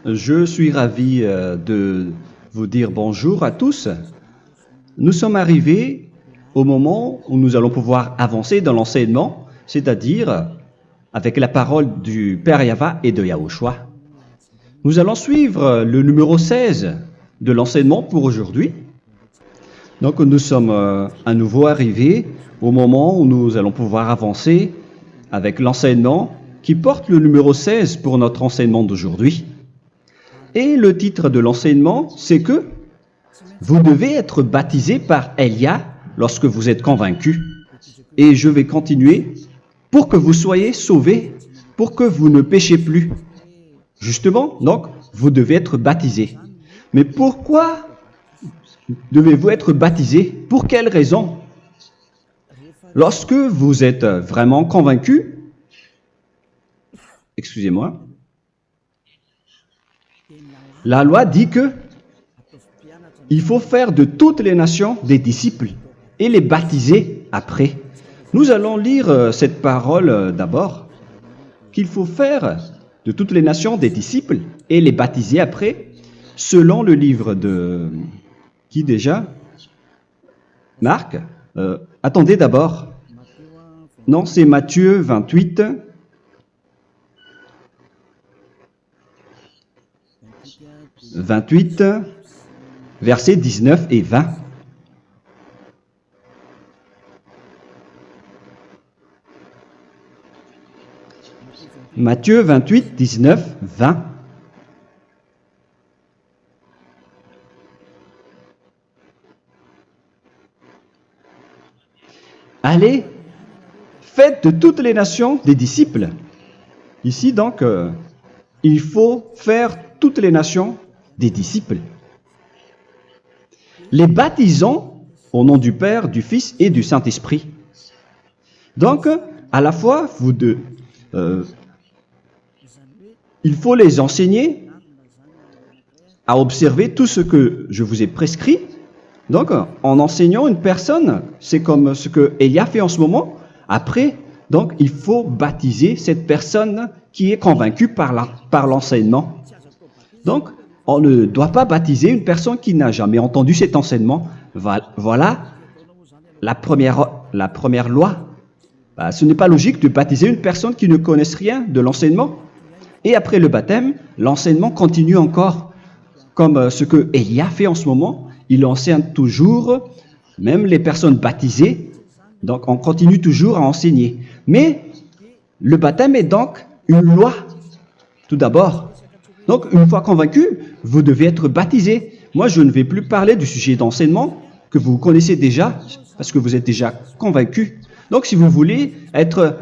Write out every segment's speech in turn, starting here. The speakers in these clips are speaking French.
Je suis ravi de vous dire bonjour à tous. Nous sommes arrivés au moment où nous allons pouvoir avancer dans l'enseignement, c'est-à-dire avec la parole du Père Yava et de Yahushua. Nous allons suivre le numéro 16 de l'enseignement pour aujourd'hui. Donc nous sommes à nouveau arrivés au moment où nous allons pouvoir avancer avec l'enseignement qui porte le numéro 16 pour notre enseignement d'aujourd'hui. Et le titre de l'enseignement, c'est que vous devez être baptisé par Elia lorsque vous êtes convaincu. Et je vais continuer pour que vous soyez sauvés, pour que vous ne péchez plus. Justement, donc, vous devez être baptisé. Mais pourquoi devez-vous être baptisé? Pour quelle raison? Lorsque vous êtes vraiment convaincu, excusez-moi, la loi dit que il faut faire de toutes les nations des disciples et les baptiser après. Nous allons lire cette parole d'abord, qu'il faut faire de toutes les nations des disciples et les baptiser après, selon le livre de... Qui déjà? Marc. Attendez d'abord. Non, c'est Matthieu 28. Versets 19 et 20. Matthieu 28, 19, 20. Allez, faites de toutes les nations des disciples. Ici, donc, il faut faire toutes les nations des disciples. Les baptisons au nom du Père, du Fils et du Saint-Esprit. Donc, à la fois, il faut les enseigner à observer tout ce que je vous ai prescrit. Donc, en enseignant une personne, c'est comme ce que Elia fait en ce moment. Après, donc, il faut baptiser cette personne qui est convaincue par l'enseignement. Donc, on ne doit pas baptiser une personne qui n'a jamais entendu cet enseignement. Voilà la première loi. Ce n'est pas logique de baptiser une personne qui ne connaisse rien de l'enseignement. Et après le baptême, l'enseignement continue encore, comme ce que Elia fait en ce moment. Il enseigne toujours, même les personnes baptisées. Donc, on continue toujours à enseigner. Mais le baptême est donc une loi, tout d'abord. Donc, une fois convaincu, vous devez être baptisé. Moi, je ne vais plus parler du sujet d'enseignement que vous connaissez déjà, parce que vous êtes déjà convaincu. Donc, si vous voulez être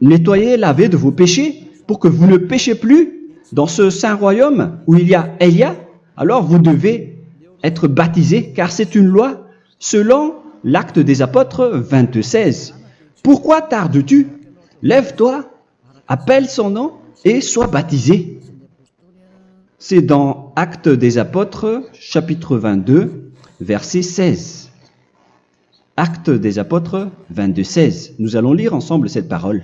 nettoyé, lavé de vos péchés, pour que vous ne péchez plus dans ce saint royaume où il y a Elia, alors vous devez être baptisé, car c'est une loi selon l'Acte des Apôtres 22:16. Pourquoi tardes-tu? Lève-toi, appelle son nom et sois baptisé. C'est dans Actes des Apôtres, chapitre 22, verset 16. Actes des Apôtres 22:16. Nous allons lire ensemble cette parole.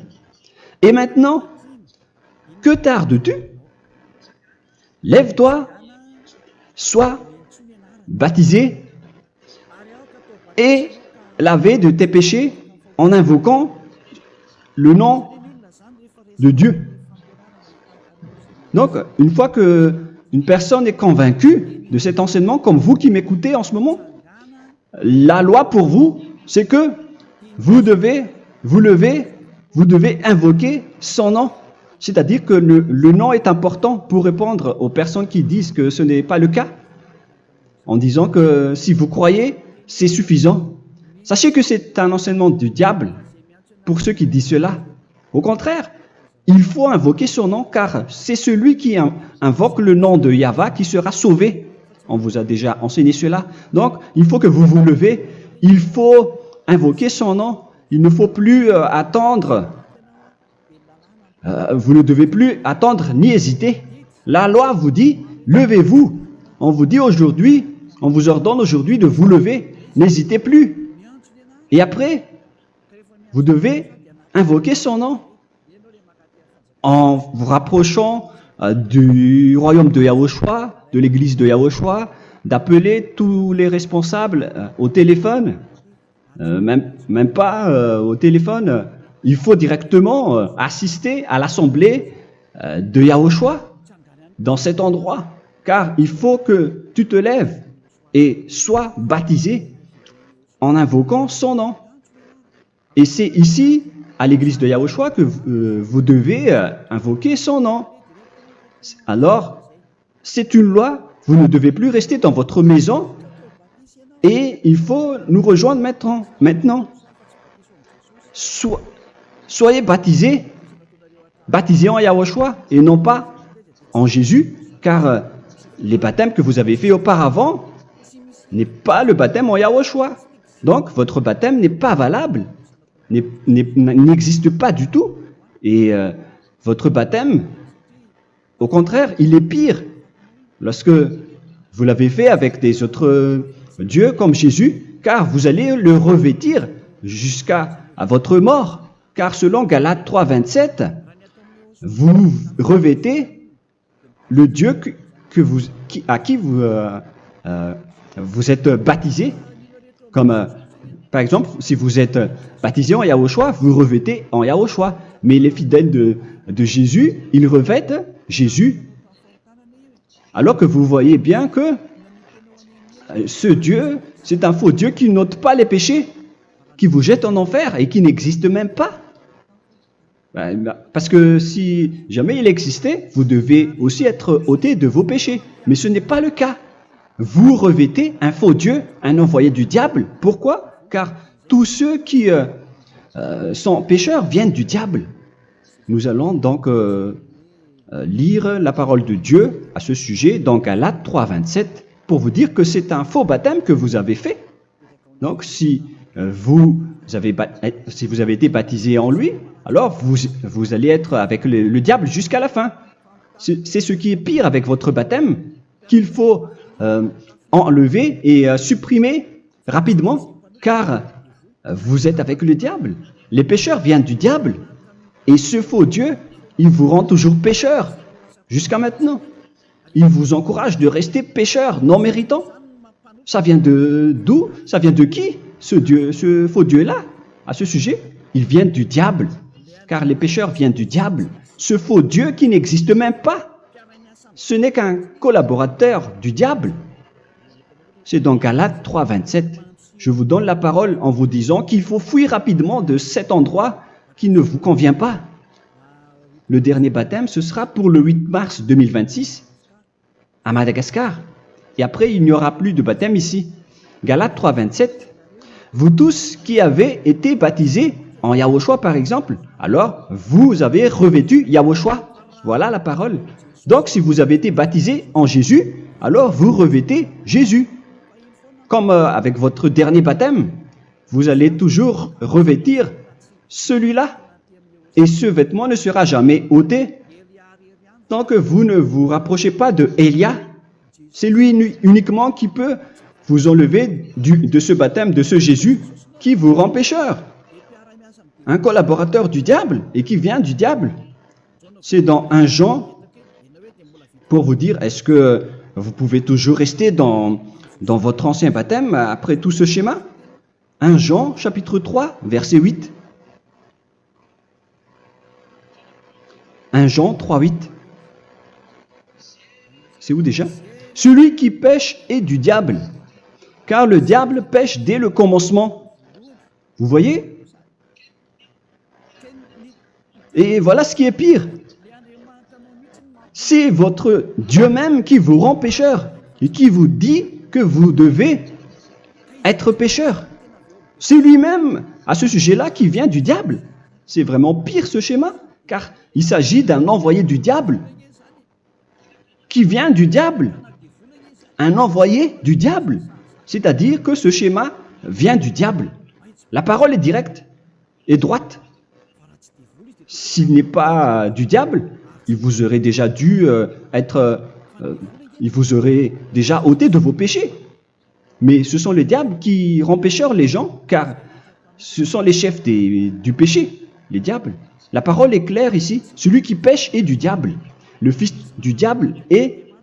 Et maintenant, que tardes-tu? Lève-toi, sois baptisé et lavé de tes péchés en invoquant le nom de Dieu. Donc, une fois qu'une personne est convaincue de cet enseignement, comme vous qui m'écoutez en ce moment, la loi pour vous, c'est que vous devez invoquer son nom. C'est-à-dire que le nom est important pour répondre aux personnes qui disent que ce n'est pas le cas, en disant que si vous croyez, c'est suffisant. Sachez que c'est un enseignement du diable pour ceux qui disent cela. Au contraire, il faut invoquer son nom, car c'est celui qui invoque le nom de Yahva qui sera sauvé. On vous a déjà enseigné cela. Donc, il faut que vous vous levez, il faut invoquer son nom. Il ne faut plus attendre. Vous ne devez plus attendre ni hésiter. La loi vous dit, levez-vous. On vous dit aujourd'hui, on vous ordonne aujourd'hui de vous lever. N'hésitez plus. Et après, vous devez invoquer son nom en vous rapprochant du royaume de Yahushua, de l'église de Yahushua, d'appeler tous les responsables au téléphone, même pas au téléphone. Il faut directement assister à l'assemblée de Yahushua dans cet endroit, car il faut que tu te lèves et sois baptisé en invoquant son nom. Et c'est ici, à l'église de Yahushua, que vous devez invoquer son nom. Alors, c'est une loi, vous ne devez plus rester dans votre maison et il faut nous rejoindre maintenant. Soyez baptisés en Yahushua et non pas en Jésus, car les baptêmes que vous avez faits auparavant n'est pas le baptême en Yahushua. Donc, votre baptême n'est pas valable, n'existe pas du tout. Et votre baptême, au contraire, il est pire. Lorsque vous l'avez fait avec des autres dieux comme Jésus, car vous allez le revêtir jusqu'à votre mort. Car selon Galates 3, 27, vous revêtez le Dieu à qui vous êtes baptisé. Comme par exemple, si vous êtes baptisé en Yahushua, vous revêtez en Yahushua. Mais les fidèles de Jésus, ils revêtent Jésus. Alors que vous voyez bien que ce Dieu, c'est un faux Dieu qui n'ôte pas les péchés, qui vous jette en enfer et qui n'existe même pas. Parce que si jamais il existait, vous devez aussi être ôté de vos péchés. Mais ce n'est pas le cas. Vous revêtez un faux Dieu, un envoyé du diable. Pourquoi? Car tous ceux qui sont pécheurs viennent du diable. Nous allons donc lire la parole de Dieu à ce sujet dans Galates 3, 27 pour vous dire que c'est un faux baptême que vous avez fait. Donc si vous avez été baptisé en lui, alors vous allez être avec le diable jusqu'à la fin. C'est ce qui est pire avec votre baptême qu'il faut enlever et supprimer rapidement, car vous êtes avec le diable. Les pécheurs viennent du diable et ce faux Dieu, il vous rend toujours pécheur jusqu'à maintenant. Il vous encourage de rester pécheur non méritant. Ça vient d'où? Ça vient de qui? Ce faux Dieu-là, à ce sujet, il vient du diable, car les pécheurs viennent du diable. Ce faux Dieu qui n'existe même pas, ce n'est qu'un collaborateur du diable. C'est dans Galates 3, 27. Je vous donne la parole en vous disant qu'il faut fuir rapidement de cet endroit qui ne vous convient pas. Le dernier baptême, ce sera pour le 8 mars 2026 à Madagascar. Et après, il n'y aura plus de baptême ici. Galates 3, 27. Vous tous qui avez été baptisés en Yahushua, par exemple, alors vous avez revêtu Yahushua. Voilà la parole. Donc, si vous avez été baptisés en Jésus, alors vous revêtez Jésus. Comme avec votre dernier baptême, vous allez toujours revêtir celui-là. Et ce vêtement ne sera jamais ôté tant que vous ne vous rapprochez pas de Élia. C'est lui uniquement qui peut vous enlever de ce baptême, de ce Jésus qui vous rend pécheur. Un collaborateur du diable et qui vient du diable. C'est dans 1 Jean, pour vous dire, est-ce que vous pouvez toujours rester dans votre ancien baptême après tout ce schéma? 1 Jean, chapitre 3, verset 8. 1 Jean 3, 8. C'est où déjà? Celui qui pêche est du diable, car le diable pêche dès le commencement. Vous voyez? Et voilà ce qui est pire. C'est votre Dieu même qui vous rend pécheur et qui vous dit que vous devez être pécheur. C'est lui-même, à ce sujet-là, qui vient du diable. C'est vraiment pire ce schéma, car il s'agit d'un envoyé du diable qui vient du diable. Un envoyé du diable. C'est-à-dire que ce schéma vient du diable. La parole est directe et droite. S'il n'est pas du diable, il vous aurait déjà dû il vous aurait déjà ôté de vos péchés. Mais ce sont les diables qui rendent pécheurs les gens, car ce sont les chefs du péché, les diables. La parole est claire ici. Celui qui pêche est du diable. le fils du diable est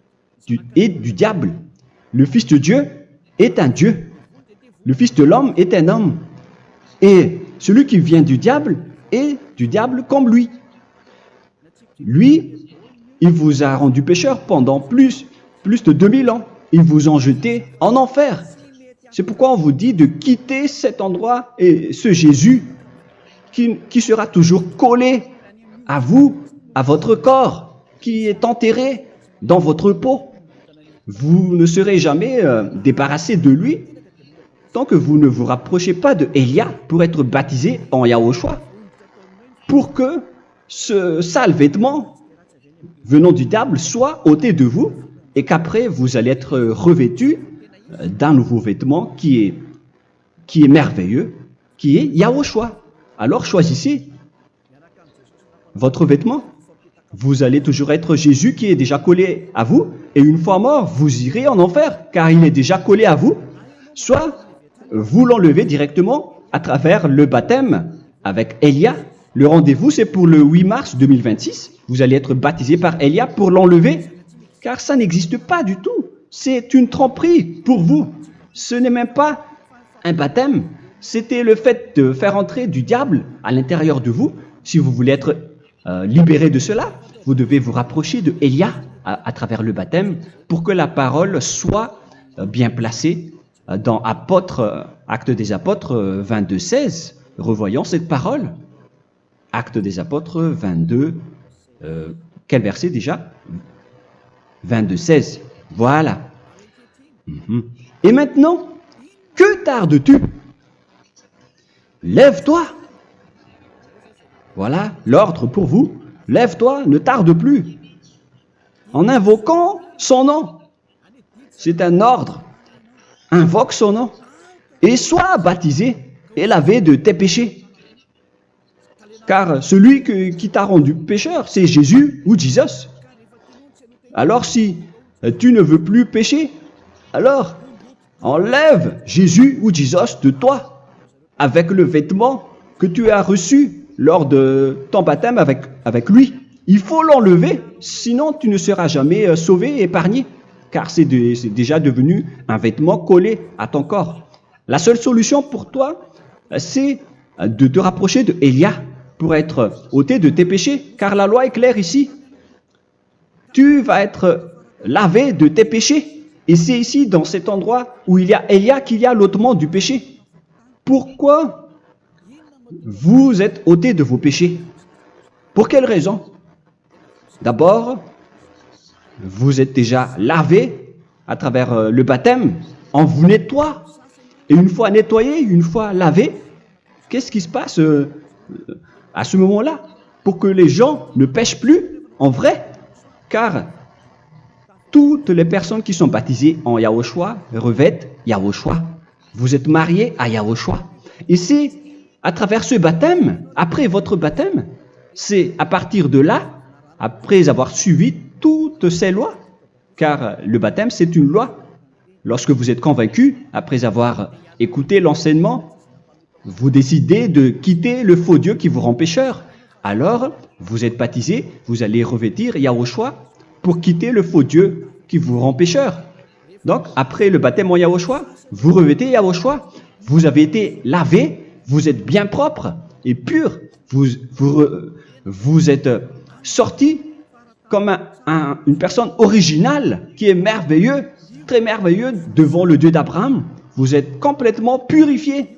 du diable. Le fils de Dieu est un Dieu. Le fils de l'homme est un homme. Et celui qui vient du diable est du diable comme lui. Lui, il vous a rendu pécheur pendant plus de 2000 ans. Il vous a jeté en enfer. C'est pourquoi on vous dit de quitter cet endroit et ce Jésus qui sera toujours collé à vous, à votre corps, qui est enterré dans votre peau. Vous ne serez jamais débarrassé de lui tant que vous ne vous rapprochez pas de Élia pour être baptisé en Yahushua, pour que ce sale vêtement venant du diable soit ôté de vous et qu'après vous allez être revêtu d'un nouveau vêtement qui est merveilleux, qui est Yahushua. Alors choisissez votre vêtement. Vous allez toujours être Jésus qui est déjà collé à vous, et une fois mort, vous irez en enfer, car il est déjà collé à vous. Soit vous l'enlevez directement à travers le baptême avec Élia. Le rendez-vous, c'est pour le 8 mars 2026. Vous allez être baptisé par Élia pour l'enlever, car ça n'existe pas du tout. C'est une tromperie pour vous. Ce n'est même pas un baptême. C'était le fait de faire entrer du diable à l'intérieur de vous. Si vous voulez être libéré de cela, vous devez vous rapprocher de Élia à travers le baptême pour que la parole soit bien placée dans Actes des Apôtres 22:16. Revoyons cette parole. Actes des Apôtres 22, quel verset déjà? 22:16. Voilà. Et maintenant, que tardes-tu? Lève-toi. Voilà l'ordre pour vous. Lève-toi, ne tarde plus. En invoquant son nom. C'est un ordre. Invoque son nom. Et sois baptisé et lavé de tes péchés. Car celui qui t'a rendu pécheur, c'est Jésus ou Jesus. Alors si tu ne veux plus pécher, alors enlève Jésus ou Jesus de toi avec le vêtement que tu as reçu lors de ton baptême avec lui. Il faut l'enlever, sinon tu ne seras jamais sauvé, épargné, car c'est déjà devenu un vêtement collé à ton corps. La seule solution pour toi, c'est de te rapprocher de Élia pour être ôté de tes péchés, car la loi est claire ici. Tu vas être lavé de tes péchés, et c'est ici, dans cet endroit où il y a Élia, qu'il y a l'ôtement du péché. Pourquoi vous êtes ôté de vos péchés? Pour quelle raison? D'abord, vous êtes déjà lavé à travers le baptême. On vous nettoie. Et une fois nettoyé, une fois lavé, qu'est-ce qui se passe à ce moment-là? Pour que les gens ne pêchent plus en vrai. Car toutes les personnes qui sont baptisées en Yahushua revêtent Yahushua. Vous êtes mariés à Yahushua. Et c'est à travers ce baptême, après votre baptême, c'est à partir de là, après avoir suivi toutes ces lois, car le baptême c'est une loi. Lorsque vous êtes convaincu, après avoir écouté l'enseignement, vous décidez de quitter le faux Dieu qui vous rend pécheur. Alors, vous êtes baptisé, vous allez revêtir Yahushua pour quitter le faux Dieu qui vous rend pécheur. Donc, après le baptême en Yahushua, vous revêtez Yahushua, vous avez été lavé, vous êtes bien propre et pur, vous êtes sorti comme une personne originale qui est merveilleux, très merveilleux devant le Dieu d'Abraham. Vous êtes complètement purifié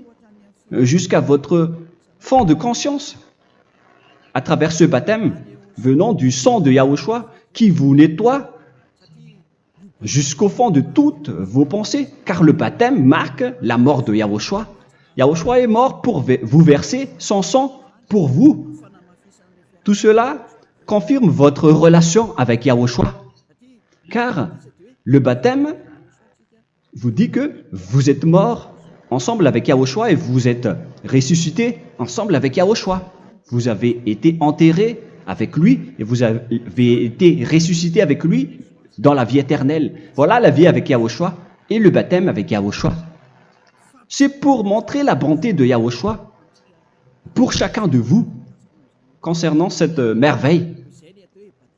jusqu'à votre fond de conscience à travers ce baptême venant du sang de Yahushua qui vous nettoie jusqu'au fond de toutes vos pensées, car le baptême marque la mort de Yahushua. Yahushua est mort pour vous verser son sang pour vous. Tout cela confirme votre relation avec Yahushua, car le baptême vous dit que vous êtes mort ensemble avec Yahushua et vous êtes ressuscité ensemble avec Yahushua. Vous avez été enterré avec lui et vous avez été ressuscité avec lui dans la vie éternelle. Voilà la vie avec Yahushua et le baptême avec Yahushua. C'est pour montrer la bonté de Yahushua pour chacun de vous concernant cette merveille.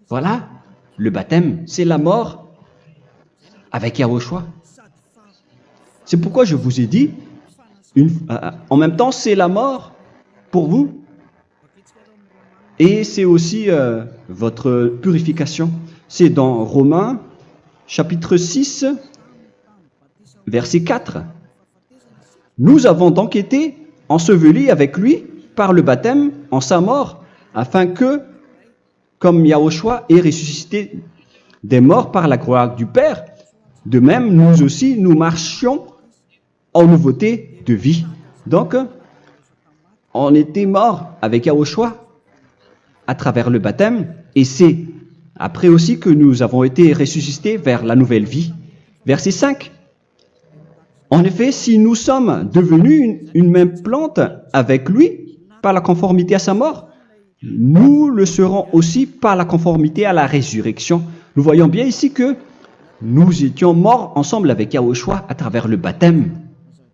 Voilà le baptême, c'est la mort avec Yahushua. C'est pourquoi je vous ai dit, en même temps, c'est la mort pour vous et c'est aussi votre purification. C'est dans Romains, chapitre 6, verset 4. Nous avons donc été ensevelis avec lui par le baptême en sa mort, afin que, comme Yahushua est ressuscité des morts par la gloire du Père, de même, nous aussi, nous marchions en nouveauté de vie. Donc, on était morts avec Yahushua à travers le baptême, et c'est après aussi que nous avons été ressuscités vers la nouvelle vie. Verset 5. En effet, si nous sommes devenus une même plante avec lui par la conformité à sa mort, nous le serons aussi par la conformité à la résurrection. Nous voyons bien ici que nous étions morts ensemble avec Yahushua à travers le baptême.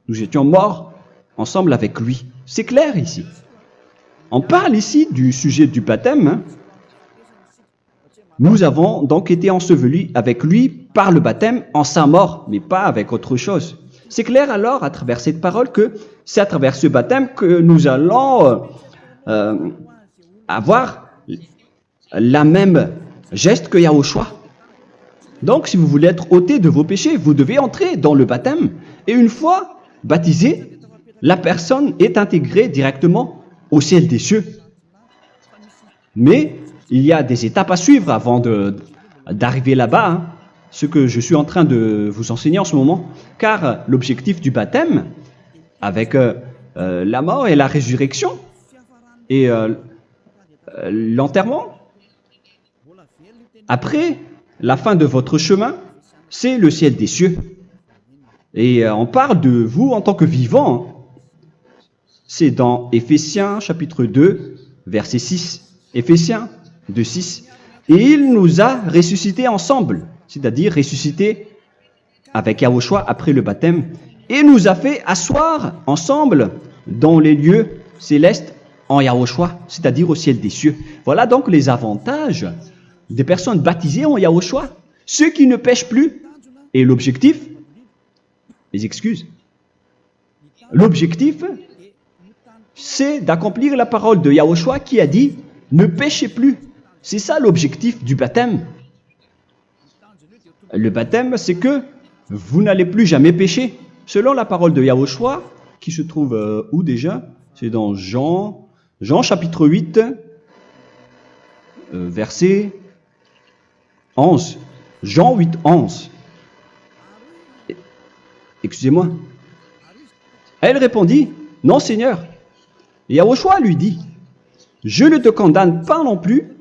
Nous étions morts ensemble avec lui. C'est clair ici. On parle ici du sujet du baptême. Nous avons donc été ensevelis avec lui par le baptême en sa mort, mais pas avec autre chose. C'est clair alors à travers cette parole que c'est à travers ce baptême que nous allons avoir la même geste que Yahushua. Donc si vous voulez être ôté de vos péchés, vous devez entrer dans le baptême. Et une fois baptisé, la personne est intégrée directement au ciel des cieux. Mais il y a des étapes à suivre avant d'arriver là-bas, hein, ce que je suis en train de vous enseigner en ce moment, car l'objectif du baptême, avec la mort et la résurrection, et l'enterrement, après la fin de votre chemin, c'est le ciel des cieux. Et on parle de vous en tant que vivant. C'est dans Éphésiens chapitre 2, verset 6. Éphésiens 2, 6. Et il nous a ressuscités ensemble, c'est-à-dire ressuscités avec Yahushua après le baptême, et nous a fait asseoir ensemble dans les lieux célestes en Yahushua, c'est-à-dire au ciel des cieux. Voilà donc les avantages des personnes baptisées en Yahushua, ceux qui ne pêchent plus. Et l'objectif, les excuses, l'objectif, c'est d'accomplir la parole de Yahushua qui a dit « Ne péchez plus ». C'est ça l'objectif du baptême. Le baptême, c'est que vous n'allez plus jamais pécher. Selon la parole de Yahushua, qui se trouve où déjà? C'est dans Jean chapitre 8, verset 11. Jean 8, 11. Excusez-moi. Elle répondit, « Non, Seigneur. » Et Yahushua lui dit, « Je ne te condamne pas non plus.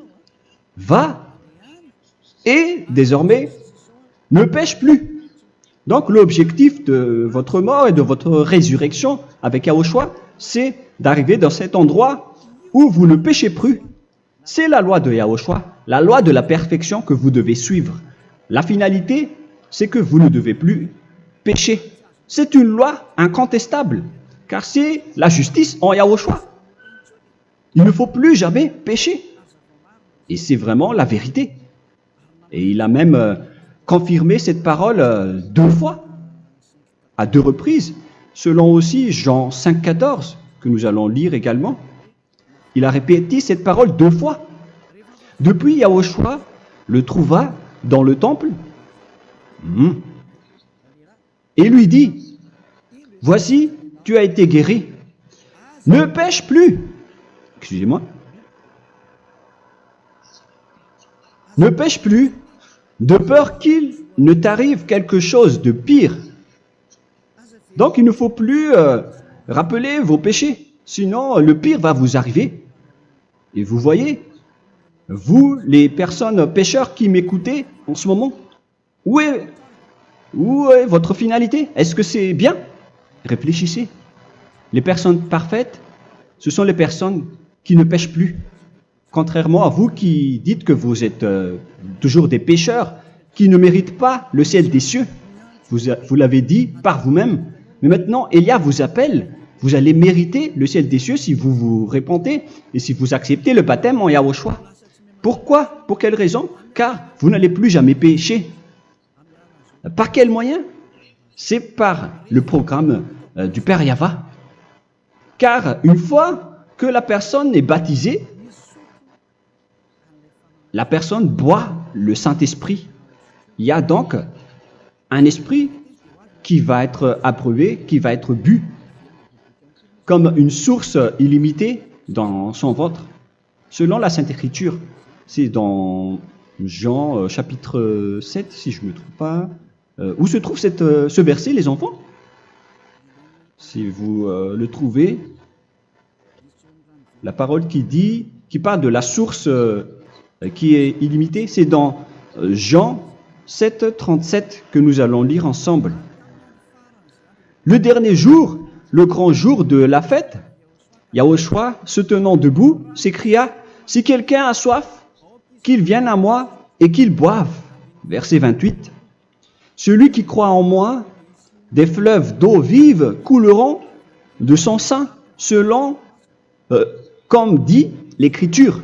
Va et désormais ne pêche plus. » Donc l'objectif de votre mort et de votre résurrection avec Yahushua, c'est d'arriver dans cet endroit où vous ne péchez plus. C'est la loi de Yahushua, la loi de la perfection que vous devez suivre. La finalité, c'est que vous ne devez plus pécher. C'est une loi incontestable, car c'est la justice en Yahushua. Il ne faut plus jamais pécher. Et c'est vraiment la vérité. Et il a même confirmé cette parole 2 fois, à 2 reprises, selon aussi Jean 5, 14, que nous allons lire également. Il a répété cette parole 2 fois. Depuis, Yahushua le trouva dans le temple et lui dit, « Voici, tu as été guéri. Ne pêche plus. » Excusez-moi. Ne pêche plus, de peur qu'il ne t'arrive quelque chose de pire. Donc il ne faut plus rappeler vos péchés, sinon le pire va vous arriver. Et vous voyez, vous, les personnes pécheurs qui m'écoutez en ce moment, où est votre finalité? Est-ce que c'est bien? Réfléchissez. Les personnes parfaites, ce sont les personnes qui ne pêchent plus. Contrairement à vous qui dites que vous êtes toujours des pécheurs qui ne méritent pas le ciel des cieux. Vous l'avez dit par vous-même. Mais maintenant, Élia vous appelle. Vous allez mériter le ciel des cieux si vous vous repentez et si vous acceptez le baptême en Yahushua. Pourquoi? Pour quelle raison? Car vous n'allez plus jamais pécher. Par quel moyen? C'est par le programme du Père Yahva. Car une fois que la personne est baptisée, la personne boit le Saint-Esprit. Il y a donc un esprit qui va être approuvé, qui va être bu, comme une source illimitée dans son ventre, selon la Sainte Écriture. C'est dans Jean chapitre 7, si je ne me trompe pas. Où se trouve ce verset, les enfants? Si vous le trouvez, la parole qui parle de la source qui est illimitée, c'est dans Jean 7, 37 que nous allons lire ensemble. Le dernier jour, le grand jour de la fête, Yahushua, se tenant debout, s'écria, « Si quelqu'un a soif, qu'il vienne à moi et qu'il boive. » Verset 28. « Celui qui croit en moi, des fleuves d'eau vive couleront de son sein, selon, comme dit l'Écriture. »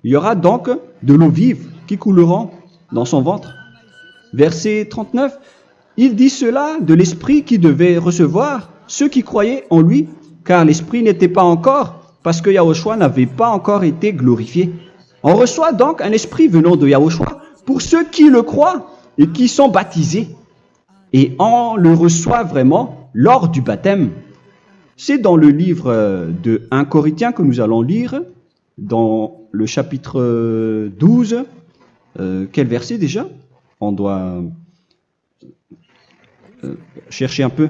Il y aura donc de l'eau vive qui couleront dans son ventre. Verset 39. Il dit cela de l'Esprit qui devait recevoir ceux qui croyaient en lui, car l'Esprit n'était pas encore, parce que Yahushua n'avait pas encore été glorifié. On reçoit donc un Esprit venant de Yahushua pour ceux qui le croient et qui sont baptisés. Et on le reçoit vraiment lors du baptême. C'est dans le livre de 1 Corinthiens que nous allons lire, dans le chapitre 12. Quel verset déjà? On doit chercher un peu.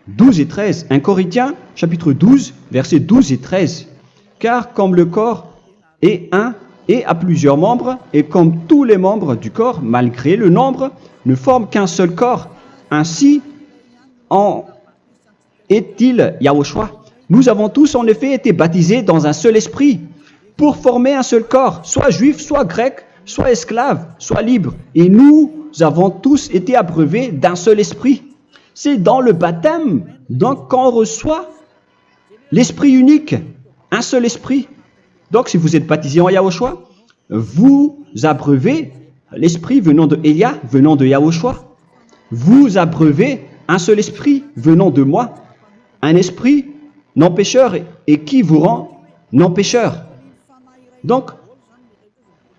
12 et 13. 1 Corinthiens, chapitre 12, versets 12 et 13. Car comme le corps est un et a plusieurs membres, et comme tous les membres du corps, malgré le nombre, ne forment qu'un seul corps, ainsi en est-il Yahushua. Nous avons tous en effet été baptisés dans un seul esprit, pour former un seul corps, soit juif, soit grec, soit esclave, soit libre. Et nous avons tous été abreuvés d'un seul esprit. C'est dans le baptême, donc qu'on reçoit l'esprit unique, un seul esprit. Donc si vous êtes baptisé en Yahushua, vous abreuvez l'esprit venant de Elia, venant de Yahushua. Vous abreuvez un seul esprit venant de moi, un esprit non pécheur et qui vous rend non pécheur. Donc,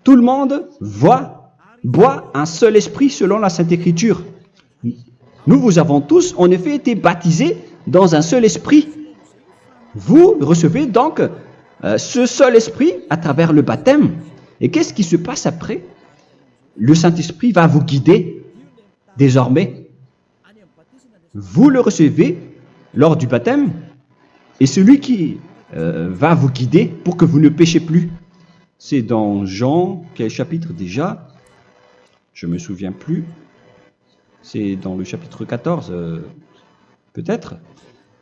tout le monde boit un seul esprit selon la Sainte Écriture. Nous avons tous en effet été baptisés dans un seul esprit. Vous recevez donc ce seul esprit à travers le baptême. Et qu'est-ce qui se passe après? Le Saint-Esprit va vous guider désormais. Vous le recevez lors du baptême et celui qui va vous guider pour que vous ne péchez plus. C'est dans Jean, quel chapitre déjà? Je ne me souviens plus. C'est dans le chapitre 14, peut-être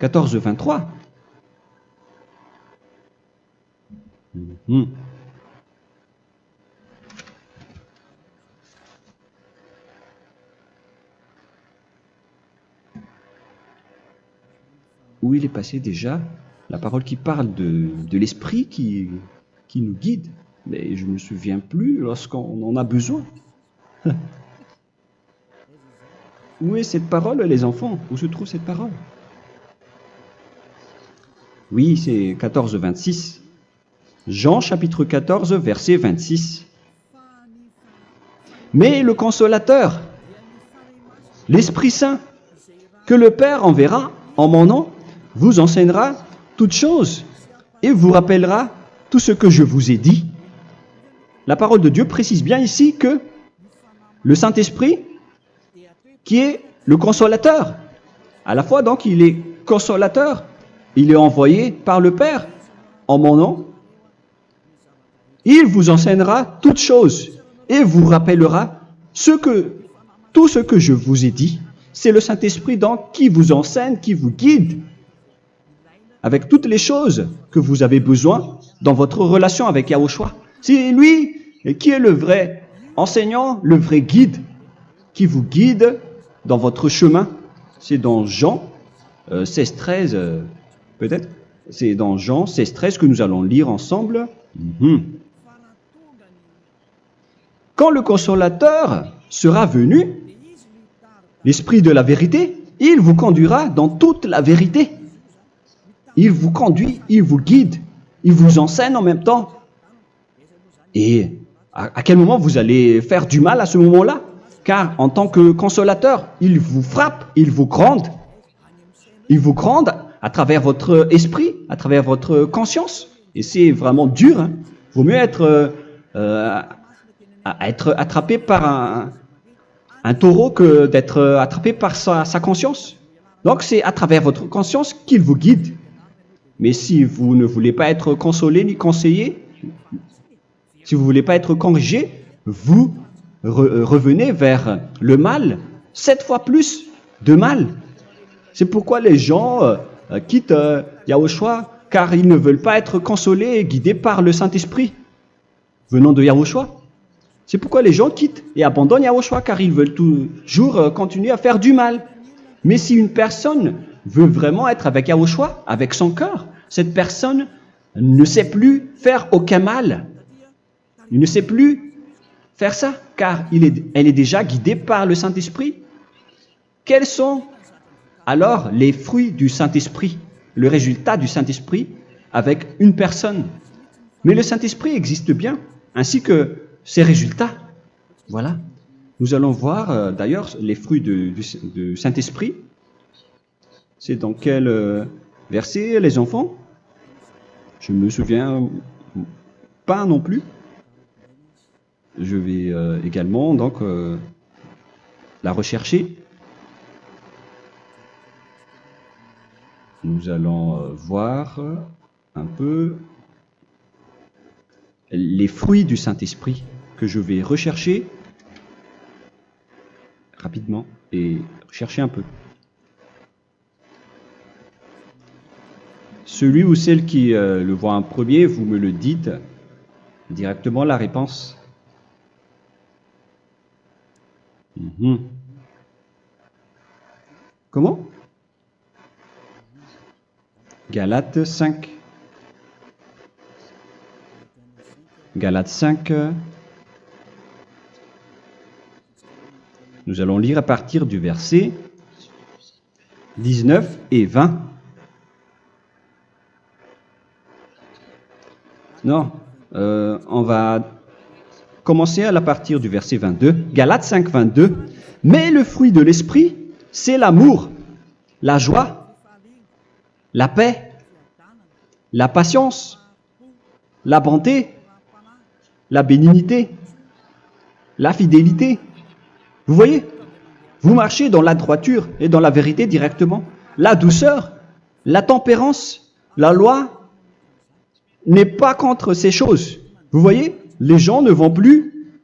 14, 23. Où il est passé déjà? La parole qui parle de l'esprit qui nous guide. Mais je ne me souviens plus lorsqu'on en a besoin. Où est cette parole, les enfants? Où se trouve cette parole? Oui, c'est 14, 26. Jean chapitre 14, verset 26. Mais le consolateur, l'Esprit Saint, que le Père enverra en mon nom, vous enseignera toutes choses et vous rappellera tout ce que je vous ai dit. La parole de Dieu précise bien ici que le Saint-Esprit, qui est le consolateur, à la fois donc il est consolateur, il est envoyé par le Père en mon nom, il vous enseignera toutes choses et vous rappellera tout ce que je vous ai dit. C'est le Saint-Esprit donc qui vous enseigne, qui vous guide avec toutes les choses que vous avez besoin dans votre relation avec Yahushua. C'est lui qui est le vrai enseignant, le vrai guide, qui vous guide dans votre chemin. C'est dans Jean 16, 13, peut-être. C'est dans Jean 16, 13 que nous allons lire ensemble. quand le consolateur sera venu, l'Esprit de la vérité, il vous conduira dans toute la vérité. Il vous conduit, il vous guide, il vous enseigne en même temps. Et à quel moment vous allez faire du mal à ce moment-là? Car en tant que consolateur, il vous frappe, il vous gronde. Il vous gronde à travers votre esprit, à travers votre conscience. Et c'est vraiment dur. Hein. Vaut mieux être attrapé par un taureau que d'être attrapé par sa conscience. Donc c'est à travers votre conscience qu'il vous guide. Mais si vous ne voulez pas être consolé ni conseillé, si vous ne voulez pas être corrigé, vous revenez vers le mal, 7 fois plus de mal. C'est pourquoi les gens quittent Yahushua, car ils ne veulent pas être consolés et guidés par le Saint-Esprit venant de Yahushua. C'est pourquoi les gens quittent et abandonnent Yahushua, car ils veulent toujours continuer à faire du mal. Mais si une personne veut vraiment être avec Yahushua, avec son cœur, cette personne ne sait plus faire aucun mal. Il ne sait plus faire ça, car elle est déjà guidée par le Saint-Esprit. Quels sont alors les fruits du Saint-Esprit, le résultat du Saint-Esprit avec une personne? Mais le Saint-Esprit existe bien, ainsi que ses résultats. Voilà. Nous allons voir d'ailleurs les fruits du Saint-Esprit. C'est dans quel verset, les enfants? Je ne me souviens pas non plus. Je vais également donc la rechercher. Nous allons voir un peu les fruits du Saint-Esprit que je vais rechercher rapidement et rechercher un peu. Celui ou celle qui le voit en premier, vous me le dites directement la réponse. Comment? Galates 5. Galates 5. Nous allons lire à partir du verset 19 et 20. Non, on va commencer à partir du verset 22. Galates 5, 22. Mais le fruit de l'esprit, c'est l'amour, la joie, la paix, la patience, la bonté, la bénignité, la fidélité. Vous voyez? Vous marchez dans la droiture et dans la vérité directement. La douceur, la tempérance, la loi n'est pas contre ces choses. Vous voyez? Les gens ne vont plus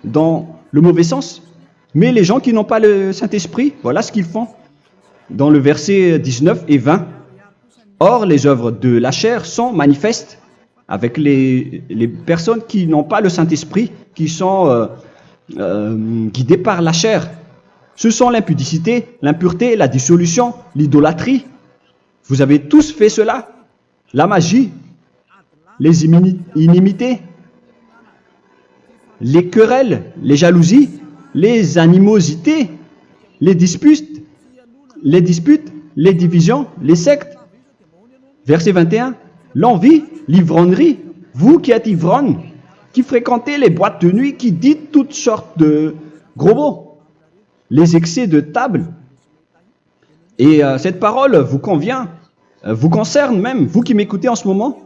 dans le mauvais sens. Mais les gens qui n'ont pas le Saint-Esprit, voilà ce qu'ils font. Dans le verset 19 et 20. Or, les œuvres de la chair sont manifestes avec les personnes qui n'ont pas le Saint-Esprit, qui sont guidées par la chair. Ce sont l'impudicité, l'impureté, la dissolution, l'idolâtrie. Vous avez tous fait cela. La magie, les inimités, les querelles, les jalousies, les animosités, les disputes, les divisions, les sectes. Verset 21, l'envie, l'ivrognerie, vous qui êtes ivrognes, qui fréquentez les boîtes de nuit, qui dites toutes sortes de gros mots, les excès de table. Et cette parole vous convient, vous concerne même, vous qui m'écoutez en ce moment.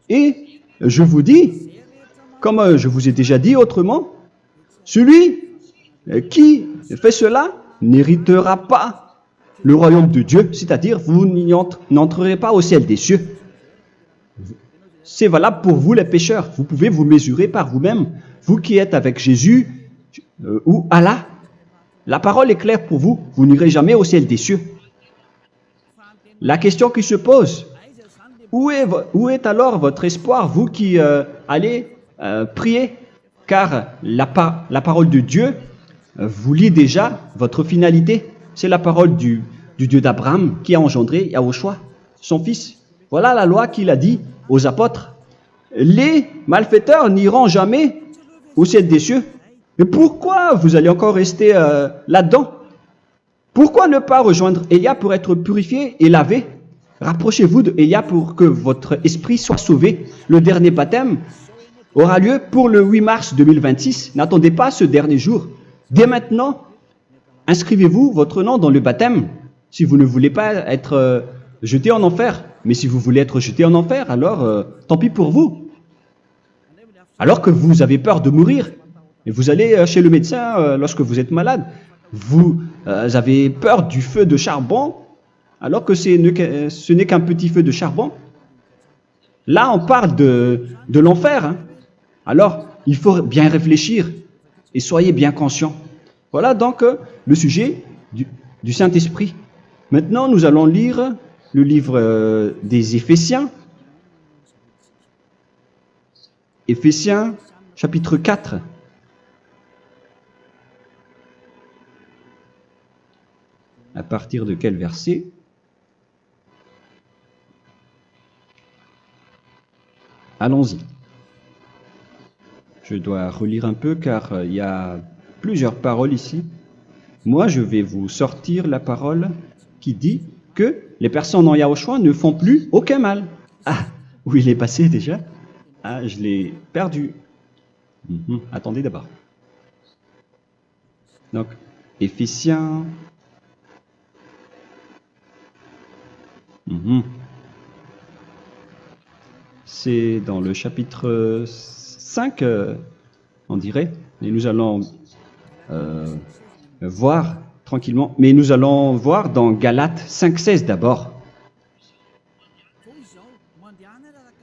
Et je vous dis, comme je vous ai déjà dit autrement, celui qui fait cela n'héritera pas le royaume de Dieu, c'est-à-dire vous n'entrerez pas au ciel des cieux. C'est valable pour vous les pécheurs. Vous pouvez vous mesurer par vous-même, vous qui êtes avec Jésus ou Allah. La parole est claire pour vous, vous n'irez jamais au ciel des cieux. La question qui se pose, où est alors votre espoir, vous qui allez prier? Car la parole de Dieu vous lit déjà votre finalité. C'est la parole du Dieu d'Abraham qui a engendré Yahushua, son fils. Voilà la loi qu'il a dit aux apôtres. Les malfaiteurs n'iront jamais au ciel des cieux. Mais pourquoi vous allez encore rester là-dedans? Pourquoi ne pas rejoindre Élia pour être purifié et lavé? Rapprochez-vous d'Élia pour que votre esprit soit sauvé. Le dernier baptême aura lieu pour le 8 mars 2026. N'attendez pas ce dernier jour. Dès maintenant, inscrivez-vous votre nom dans le baptême si vous ne voulez pas être jeté en enfer. Mais si vous voulez être jeté en enfer, alors tant pis pour vous. Alors que vous avez peur de mourir, et vous allez chez le médecin lorsque vous êtes malade, vous avez peur du feu de charbon, alors que ce n'est qu'un petit feu de charbon. Là, on parle de l'enfer. Hein. Alors, il faut bien réfléchir et soyez bien conscients. Voilà donc le sujet du Saint-Esprit. Maintenant, nous allons lire le livre des Éphésiens. Éphésiens, chapitre 4. À partir de quel verset? Allons-y. Je dois relire un peu car il y a plusieurs paroles ici. Moi, je vais vous sortir la parole qui dit que les personnes en Yahushua ne font plus aucun mal. Ah, où il est passé déjà? Ah, je l'ai perdu. Attendez d'abord. Donc, Éphésiens. C'est dans le chapitre 5, on dirait. Et nous allons voir tranquillement. Mais nous allons voir dans Galates 5,16 d'abord.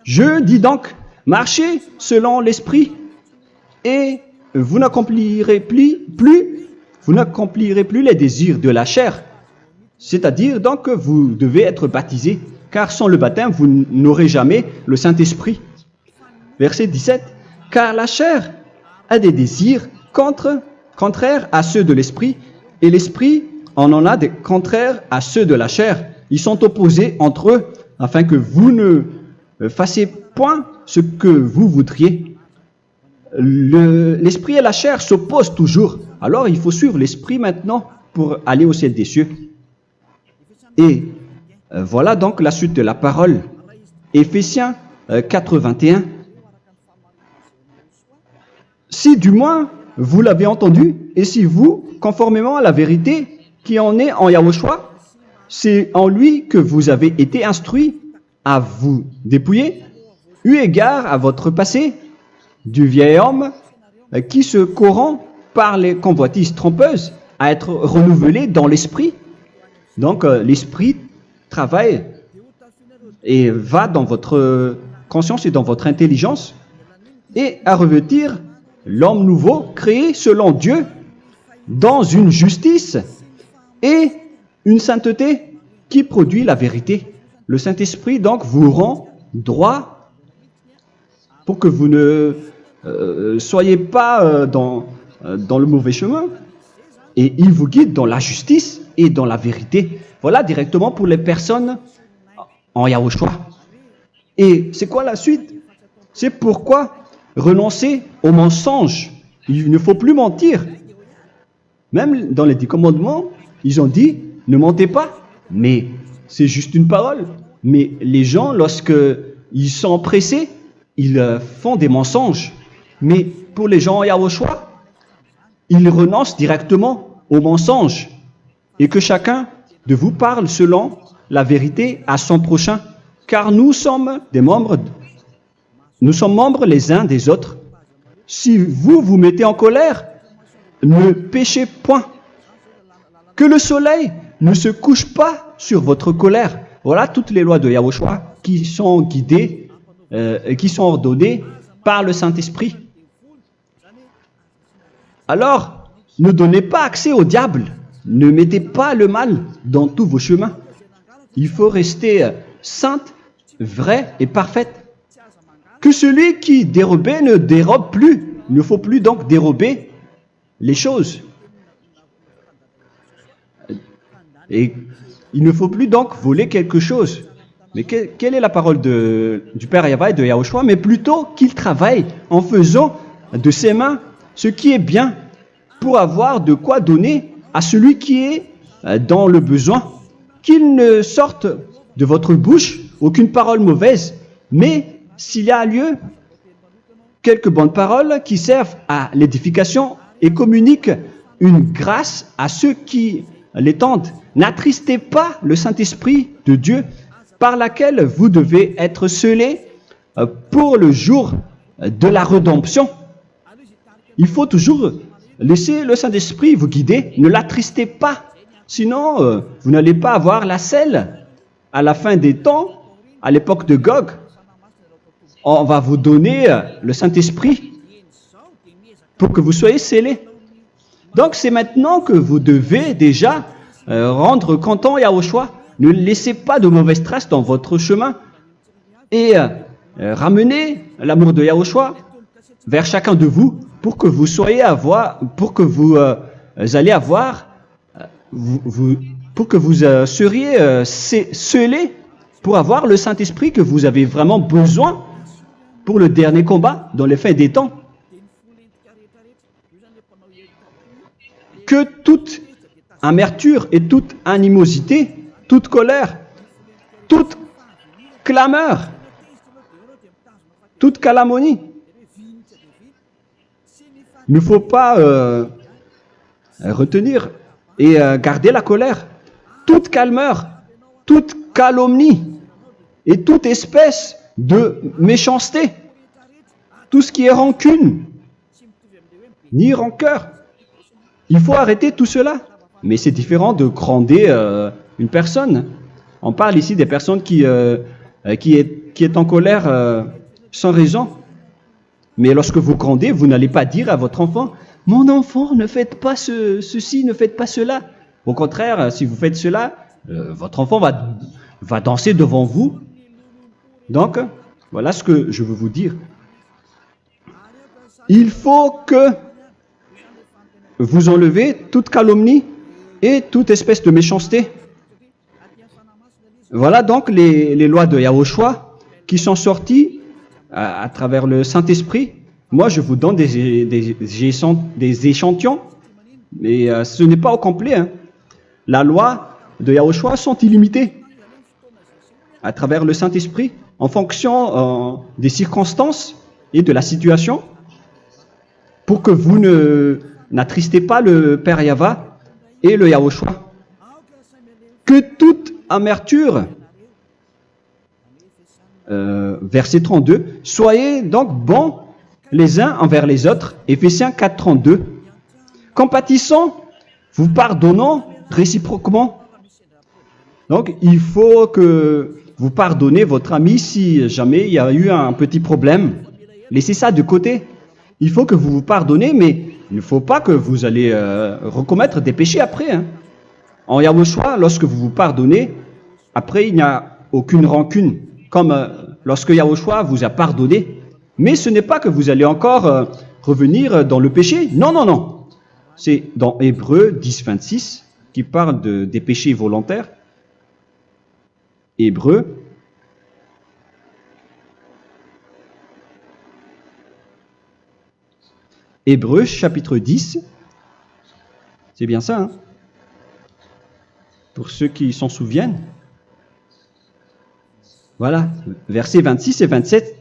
Je dis donc, marchez selon l'esprit, et vous n'accomplirez plus les désirs de la chair. C'est-à-dire donc que vous devez être baptisé, car sans le baptême, vous n'aurez jamais le Saint-Esprit. Verset 17. Car la chair a des désirs contraires à ceux de l'esprit, et l'esprit en a des contraires à ceux de la chair. Ils sont opposés entre eux, afin que vous ne fassiez point ce que vous voudriez. L'esprit et la chair s'opposent toujours. Alors il faut suivre l'esprit maintenant pour aller au ciel des cieux. Et voilà donc la suite de la parole. Éphésiens 4:21. Si du moins vous l'avez entendu, et si vous, conformément à la vérité qui en est en Yahushua, c'est en lui que vous avez été instruits à vous dépouiller, eu égard à votre passé, du vieil homme qui se corrompt par les convoitises trompeuses, à être renouvelé dans l'esprit. Donc l'esprit travaille et va dans votre conscience et dans votre intelligence, et à revêtir l'homme nouveau créé selon Dieu dans une justice et une sainteté qui produit la vérité. Le Saint-Esprit donc vous rend droit pour que vous ne soyez pas dans le mauvais chemin, et il vous guide dans la justice et dans la vérité. Voilà directement pour les personnes en Yahushua. Et c'est quoi la suite? C'est pourquoi renoncer au mensonge. Il ne faut plus mentir. Même dans les 10 commandements, ils ont dit ne mentez pas. Mais c'est juste une parole. Mais les gens, lorsque ils sont pressés, ils font des mensonges. Mais pour les gens en Yahushua, ils renoncent directement au mensonge. Et que chacun de vous parle selon la vérité à son prochain. Car nous sommes membres les uns des autres. Si vous vous mettez en colère, ne péchez point. Que le soleil ne se couche pas sur votre colère. Voilà toutes les lois de Yahushua qui sont guidées et qui sont ordonnées par le Saint-Esprit. Alors, ne donnez pas accès au diable. Ne mettez pas le mal dans tous vos chemins. Il faut rester sainte, vraie et parfaite. Que celui qui dérobait ne dérobe plus. Il ne faut plus donc dérober les choses. Et il ne faut plus donc voler quelque chose. Mais quelle est la parole du Père Yahweh et de Yahushua? Mais plutôt qu'il travaille en faisant de ses mains ce qui est bien pour avoir de quoi donner à celui qui est dans le besoin. Qu'il ne sorte de votre bouche aucune parole mauvaise, mais s'il y a lieu, quelques bonnes paroles qui servent à l'édification et communiquent une grâce à ceux qui l'étendent. N'attristez pas le Saint-Esprit de Dieu par laquelle vous devez être scellés pour le jour de la rédemption. Il faut toujours laisser le Saint-Esprit vous guider. Ne l'attristez pas, sinon vous n'allez pas avoir la selle. À la fin des temps, à l'époque de Gog, on va vous donner le Saint-Esprit pour que vous soyez scellés. Donc c'est maintenant que vous devez déjà rendre content Yahushua. Ne laissez pas de mauvaises traces dans votre chemin et ramenez l'amour de Yahushua vers chacun de vous pour que vous soyez pour que vous seriez scellés pour avoir le Saint-Esprit que vous avez vraiment besoin pour le dernier combat dans les fins des temps. Que toute amertume et toute animosité, toute colère, toute clameur, toute calomnie, il ne faut pas retenir et garder la colère. Toute calmeur, toute calomnie et toute espèce de méchanceté, tout ce qui est rancune, ni rancœur. Il faut arrêter tout cela. Mais c'est différent de gronder une personne. On parle ici des personnes qui est en colère sans raison. Mais lorsque vous grondez, vous n'allez pas dire à votre enfant « Mon enfant, ne faites pas ceci, ne faites pas cela. » Au contraire, si vous faites cela, votre enfant va danser devant vous. Donc, voilà ce que je veux vous dire. Il faut que vous enlevez toute calomnie et toute espèce de méchanceté. Voilà donc les lois de Yahushua qui sont sorties à travers le Saint-Esprit. Moi, je vous donne des échantillons, mais ce n'est pas au complet. Hein. La loi de Yahushua sont illimitées à travers le Saint-Esprit en fonction des circonstances et de la situation pour que vous n'attristez pas le Père Yahva et le Yahushua. Que toute amertume, verset 32, soyez donc bons les uns envers les autres, Éphésiens 4, 32. Compatissant, vous pardonnant réciproquement. Donc, il faut que vous pardonnez votre ami si jamais il y a eu un petit problème. Laissez ça de côté. Il faut que vous vous pardonnez, mais il ne faut pas que vous allez recommettre des péchés après. Hein. En Yahushua, lorsque vous vous pardonnez, après il n'y a aucune rancune, comme lorsque Yahushua vous a pardonné. Mais ce n'est pas que vous allez encore revenir dans le péché. Non, non, non. C'est dans Hébreux 10, 26 qui parle des péchés volontaires. Hébreux. Hébreux chapitre 10. C'est bien ça, hein? Pour ceux qui s'en souviennent. Voilà, versets 26 et 27.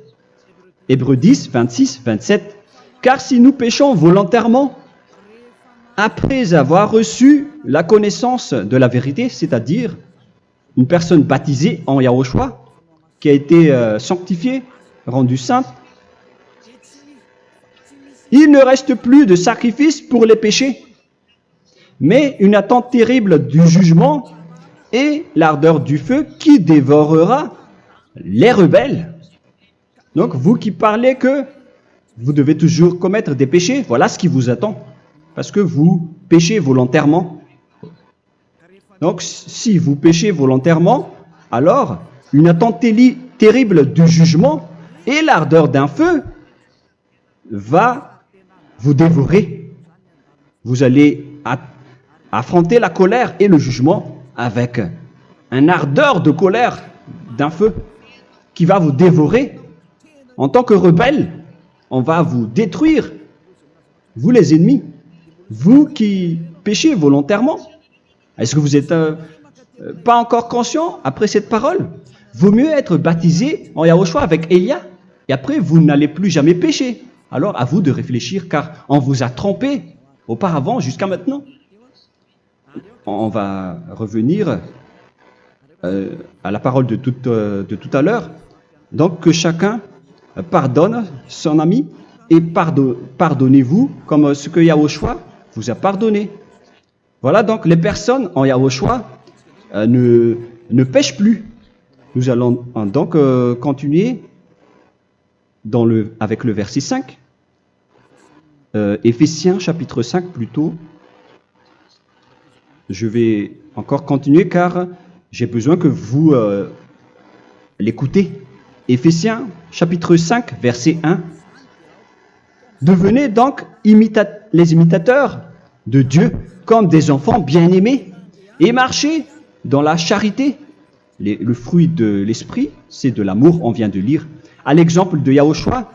Hébreux 10, 26, 27. Car si nous péchons volontairement, après avoir reçu la connaissance de la vérité, c'est-à-dire une personne baptisée en Yahushua, qui a été sanctifiée, rendue sainte, il ne reste plus de sacrifice pour les péchés, mais une attente terrible du jugement et l'ardeur du feu qui dévorera les rebelles. Donc, vous qui parlez que vous devez toujours commettre des péchés, voilà ce qui vous attend, parce que vous péchez volontairement. Donc, si vous péchez volontairement, alors une attente terrible du jugement et l'ardeur d'un feu va vous dévorer. Vous allez affronter la colère et le jugement avec un ardeur de colère d'un feu qui va vous dévorer. En tant que rebelle, on va vous détruire vous les ennemis, vous qui péchez volontairement. Est-ce que vous n'êtes pas encore conscient après cette parole? Vaut mieux être baptisé en Yahushua avec Elia, et après vous n'allez plus jamais pécher. Alors à vous de réfléchir, car on vous a trompé auparavant jusqu'à maintenant. On va revenir à la parole de tout à l'heure. Donc que chacun pardonne son ami et pardonnez-vous comme ce que Yahushua vous a pardonné. Voilà donc les personnes en Yahushua ne pêchent plus. Nous allons donc continuer avec le verset 5. Éphésiens chapitre 5 plutôt. Je vais encore continuer car j'ai besoin que vous l'écoutez. Éphésiens chapitre 5 verset 1. Devenez donc les imitateurs de Dieu comme des enfants bien-aimés et marchez dans la charité. Le fruit de l'esprit, c'est de l'amour, on vient de lire, à l'exemple de Yahushua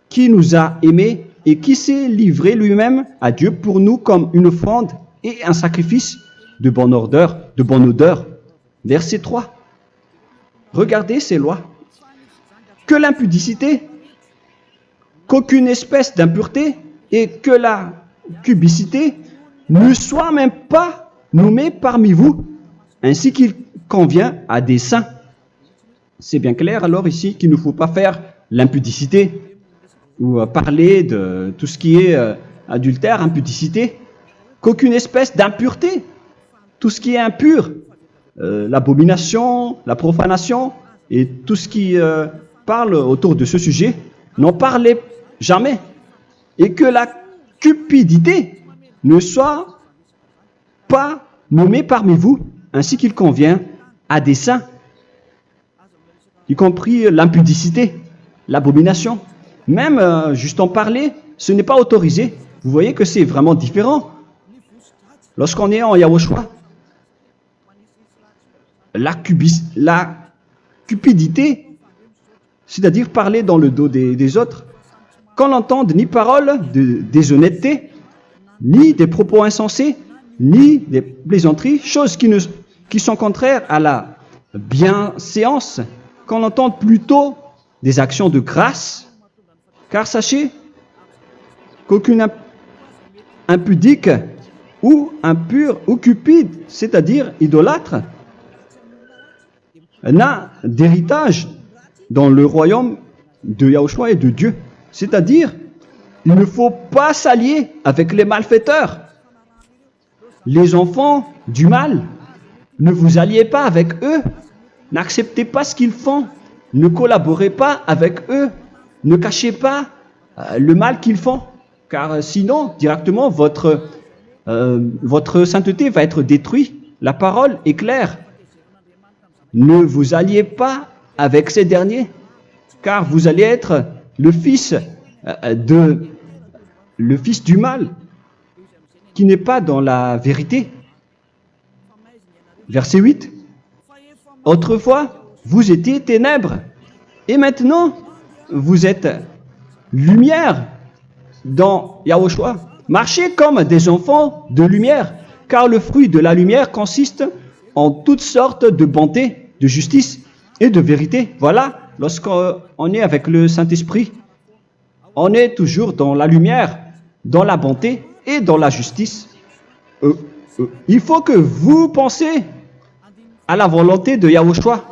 qui nous a aimés et qui s'est livré lui-même à Dieu pour nous comme une offrande et un sacrifice de bonne odeur. Verset 3. Regardez ces lois. Que l'impudicité, qu'aucune espèce d'impureté et que la cubicité ne soit même pas nommée parmi vous, ainsi qu'il convient à des saints. C'est bien clair alors ici qu'il ne faut pas faire l'impudicité ou parler de tout ce qui est adultère, impudicité, qu'aucune espèce d'impureté, tout ce qui est impur, l'abomination, la profanation et tout ce qui parle autour de ce sujet, n'en parlez jamais. Et que la cupidité ne soit pas nommée parmi vous, ainsi qu'il convient à des saints, y compris l'impudicité, l'abomination. Même juste en parler, ce n'est pas autorisé. Vous voyez que c'est vraiment différent. Lorsqu'on est en Yahushua, la cupidité, c'est-à-dire parler dans le dos des autres, qu'on n'entende ni parole de déshonnêteté, ni des propos insensés, ni des plaisanteries, choses qui sont contraires à la bienséance, qu'on entende plutôt des actions de grâce, car sachez qu'aucune impudique ou impure ou cupide, c'est-à-dire idolâtre, n'a d'héritage dans le royaume de Yahushua et de Dieu. C'est-à-dire, il ne faut pas s'allier avec les malfaiteurs. Les enfants du mal, ne vous alliez pas avec eux. N'acceptez pas ce qu'ils font. Ne collaborez pas avec eux. Ne cachez pas le mal qu'ils font. Car sinon, directement, votre sainteté va être détruite. La parole est claire. Ne vous alliez pas avec ces derniers, car vous allez être le fils du mal, qui n'est pas dans la vérité. Verset 8. Autrefois, vous étiez ténèbres, et maintenant, vous êtes lumière dans Yahushua. Marchez comme des enfants de lumière, car le fruit de la lumière consiste en toutes sortes de bonté, de justice et de vérité. Voilà, lorsqu'on est avec le Saint-Esprit, on est toujours dans la lumière, dans la bonté et dans la justice. Il faut que vous pensiez à la volonté de Yahushua,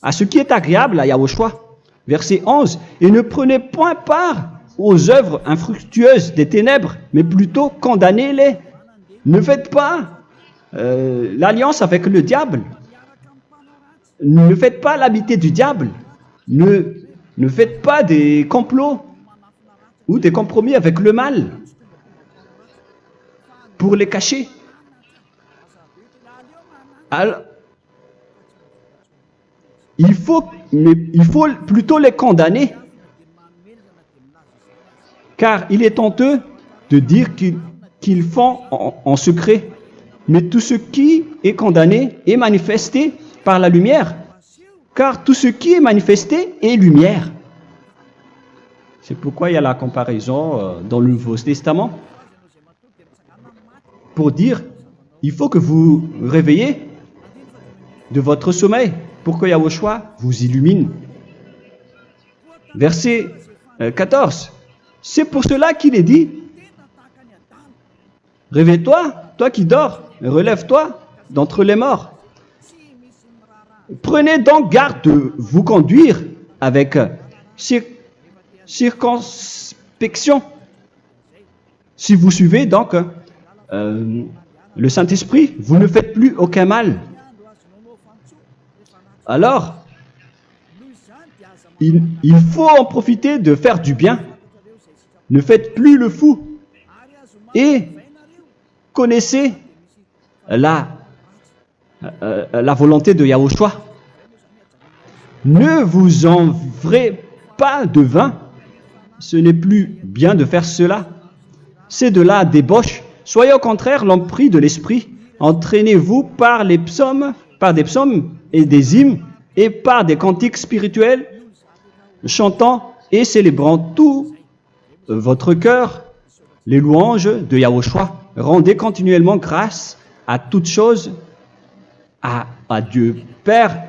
à ce qui est agréable à Yahushua. Verset 11. Et ne prenez point part aux œuvres infructueuses des ténèbres, mais plutôt condamnez-les. Ne faites pas l'alliance avec le diable. Ne faites pas l'amitié du diable. Ne faites pas des complots ou des compromis avec le mal pour les cacher. Alors, il faut plutôt les condamner, car il est honteux de dire qu'ils font en secret. Mais tout ce qui est condamné est manifesté par la lumière, car tout ce qui est manifesté est lumière. C'est pourquoi il y a la comparaison dans le Nouveau Testament pour dire, il faut que vous réveillez de votre sommeil pour que Yahushua vous illumine. Verset 14. C'est pour cela qu'il est dit, réveille-toi, toi qui dors, relève-toi d'entre les morts. Prenez donc garde de vous conduire avec circonspection. Si vous suivez donc le Saint-Esprit, vous ne faites plus aucun mal. Alors, il faut en profiter de faire du bien. Ne faites plus le fou. Et connaissez la volonté de Yahushua. Ne vous envrez pas de vin. Ce n'est plus bien de faire cela. C'est de la débauche. Soyez au contraire l'empris de l'esprit. Entraînez-vous par des psaumes et des hymnes et par des cantiques spirituels, chantant et célébrant tout votre cœur les louanges de Yahushua. Rendez continuellement grâce à toutes choses à Dieu Père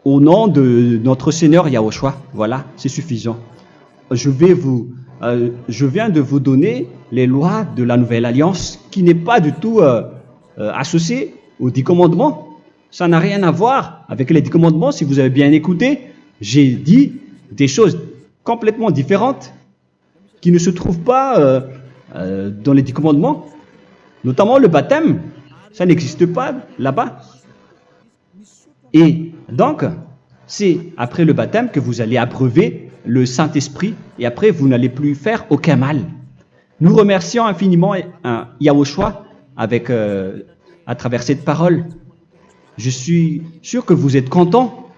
au nom de notre Seigneur Yahushua. Voilà, c'est suffisant. Je viens de vous donner les lois de la Nouvelle Alliance qui n'est pas du tout associée aux 10 commandements. Ça n'a rien à voir avec les 10 commandements. Si vous avez bien écouté, j'ai dit des choses complètement différentes qui ne se trouvent pas dans les 10 commandements. Notamment le baptême, ça n'existe pas là-bas. Et donc, c'est après le baptême que vous allez abreuver le Saint-Esprit et après vous n'allez plus faire aucun mal. Nous remercions infiniment Yahushua à travers cette parole. Je suis sûr que vous êtes contents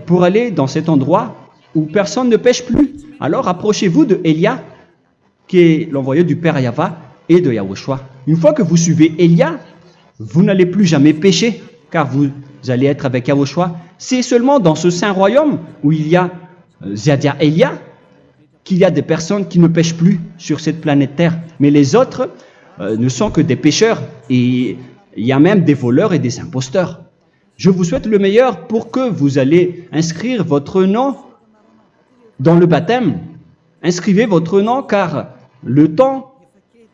pour aller dans cet endroit où personne ne pêche plus. Alors approchez-vous de Élia, qui est l'envoyé du Père Yahva et de Yahushua. Une fois que vous suivez Élia, vous n'allez plus jamais pécher, car vous allez être avec Yahushua. C'est seulement dans ce saint royaume où il y a Ziadia Elia qu'il y a des personnes qui ne pêchent plus sur cette planète Terre. Mais les autres ne sont que des pécheurs et il y a même des voleurs et des imposteurs. Je vous souhaite le meilleur pour que vous allez inscrire votre nom dans le baptême. Inscrivez votre nom car le temps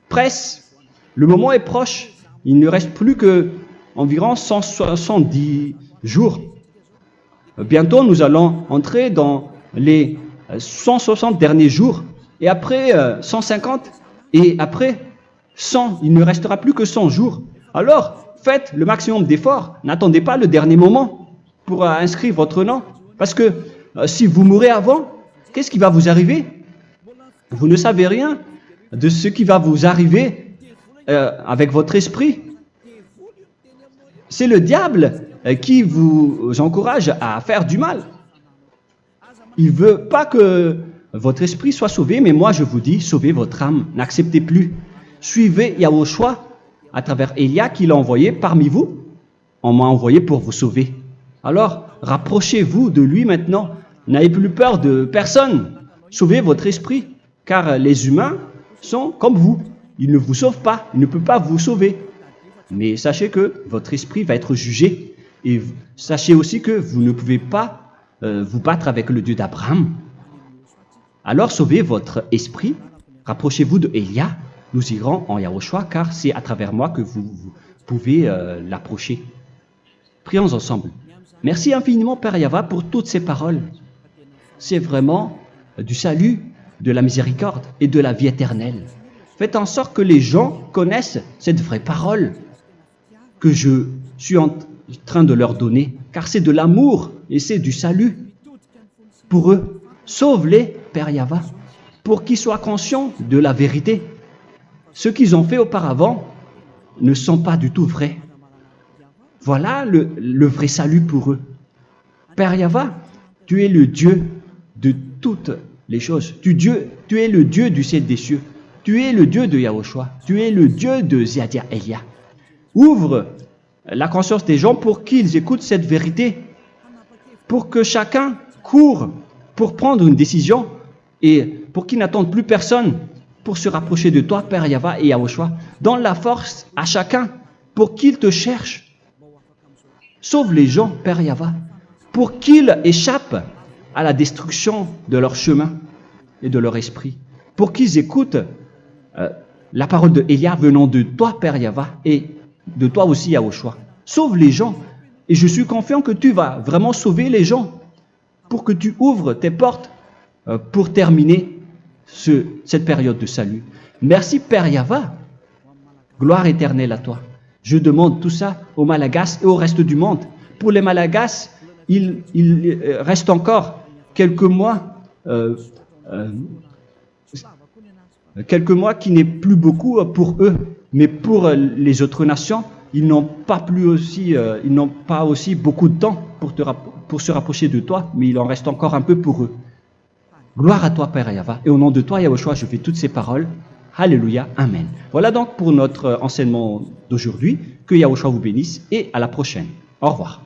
presse, le moment est proche. Il ne reste plus que environ 170 jours. Bientôt, nous allons entrer dans les 160 derniers jours, et après 150, et après 100. Il ne restera plus que 100 jours. Alors, faites le maximum d'efforts. N'attendez pas le dernier moment pour inscrire votre nom. Parce que si vous mourrez avant, qu'est-ce qui va vous arriver? Vous ne savez rien de ce qui va vous arriver avec votre esprit. C'est le diable qui vous encourage à faire du mal. Il ne veut pas que votre esprit soit sauvé, mais moi je vous dis, sauvez votre âme, n'acceptez plus. Suivez Yahushua à travers Élia qu'il a envoyé parmi vous. On m'a envoyé pour vous sauver. Alors, rapprochez-vous de lui maintenant. N'ayez plus peur de personne. Sauvez votre esprit, car les humains sont comme vous. Ils ne vous sauvent pas, ils ne peuvent pas vous sauver. Mais sachez que votre esprit va être jugé. Et sachez aussi que vous ne pouvez pas vous battre avec le Dieu d'Abraham. Alors sauvez votre esprit, rapprochez-vous de Élia, nous irons en Yahushua, car c'est à travers moi que vous pouvez l'approcher. Prions ensemble. Merci infiniment, Père Yahva, pour toutes ces paroles. C'est vraiment du salut, de la miséricorde et de la vie éternelle. Faites en sorte que les gens connaissent cette vraie parole que je suis en train de leur donner, car c'est de l'amour et c'est du salut pour eux. Sauve-les, Père Yahva, pour qu'ils soient conscients de la vérité. Ce qu'ils ont fait auparavant ne sont pas du tout vrais. Voilà le vrai salut pour eux. Père Yahva, tu es le Dieu de toutes les choses. Tu es le Dieu du ciel des cieux. Tu es le Dieu de Yahushua. Tu es le Dieu de Ziadia Elia. Ouvre la conscience des gens pour qu'ils écoutent cette vérité, pour que chacun court pour prendre une décision et pour qu'ils n'attendent plus personne pour se rapprocher de toi, Père Yahweh et Yahushua. Donne la force à chacun pour qu'ils te cherchent. Sauve les gens, Père Yahweh, pour qu'ils échappent à la destruction de leur chemin et de leur esprit, pour qu'ils écoutent la parole de Élia venant de toi, Père Yahweh, et de toi aussi, Yahushua. Sauve les gens, et je suis confiant que tu vas vraiment sauver les gens, pour que tu ouvres tes portes pour terminer cette période de salut. Merci, Père Yahweh. Gloire éternelle à toi. Je demande tout ça aux Malagasy et au reste du monde. Pour les Malagasy, il reste encore quelques mois qui n'est plus beaucoup pour eux. Mais pour les autres nations, ils n'ont pas aussi beaucoup de temps pour se rapprocher de toi, mais il en reste encore un peu pour eux. Gloire à toi, Père Yahweh. Et au nom de toi, Yahushua, je fais toutes ces paroles. Alléluia, Amen. Voilà donc pour notre enseignement d'aujourd'hui. Que Yahushua vous bénisse et à la prochaine. Au revoir.